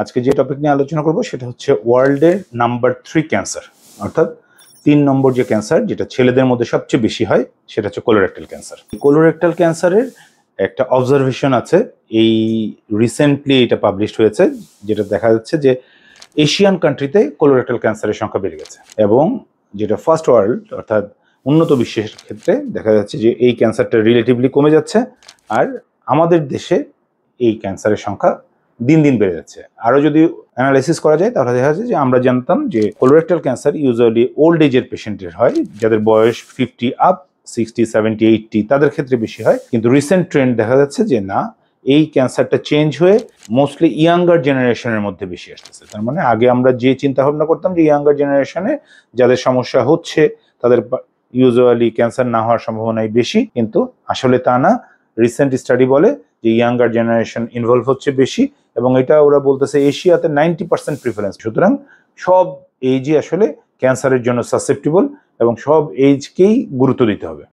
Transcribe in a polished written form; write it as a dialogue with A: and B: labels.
A: আজকে যে টপিক নিয়ে আলোচনা করব সেটা হচ্ছে ওয়ার্ল্ডের নাম্বার 3 ক্যান্সার, অর্থাৎ 3 নম্বর যে ক্যান্সার যেটা ছেলেদের মধ্যে সবচেয়ে বেশি হয় সেটা হচ্ছে কোলোরেক্টাল ক্যান্সার। কোলোরেক্টাল ক্যান্সারের একটা অবজারভেশন আছে, এই রিসেন্টলি এটা পাবলিশ হয়েছে, যেটা দেখা যাচ্ছে যে এশিয়ান কান্ট্রিতে কোলোরেক্টাল ক্যান্সারের সংখ্যা বেড়ে গেছে এবং যেটা ফার্স্ট ওয়ার্ল্ড অর্থাৎ উন্নত বিশ্বের ক্ষেত্রে দেখা যাচ্ছে যে এই ক্যান্সারটা রিলেটিভলি কমে যাচ্ছে, আর আমাদের দেশে এই ক্যান্সারের সংখ্যা দিন দিন বেড়ে যাচ্ছে। আরও যদি অ্যানালাইসিস করা যায় তাহলে দেখা যাচ্ছে যে আমরা জানতাম যে কোলোরেক্টাল ক্যান্সার ইউজুয়ালি ওল্ড এজের পেশেন্টের হয়, যাদের বয়স 50 আপ, 60, 70, 80 তাদের ক্ষেত্রে বেশি হয়। কিন্তু রিসেন্ট ট্রেন্ড দেখা যাচ্ছে যে না, এই ক্যান্সারটা চেঞ্জ হয়ে মোস্টলি ইয়াঙ্গার জেনারেশনের মধ্যে বেশি আসতেছে। তার মানে আগে আমরা যে চিন্তা ভাবনা করতাম যে ইয়াঙ্গার জেনারেশনে যাদের সমস্যা হচ্ছে তাদের ইউজুয়ালি ক্যান্সার না হওয়ার সম্ভাবনাই বেশি, কিন্তু আসলে তা না। রিসেন্ট স্টাডি বলে যে ইয়াঙ্গার জেনারেশন ইনভলভ হচ্ছে বেশি, এবং এটা ওরা বলতেছে এশিয়াতে 90% প্রিফারেন্স। সুতরাং সব এইজই আসলে ক্যান্সারের জন্য সাসেপ্টেবল এবং সব এইজকেই গুরুত্ব দিতে হবে।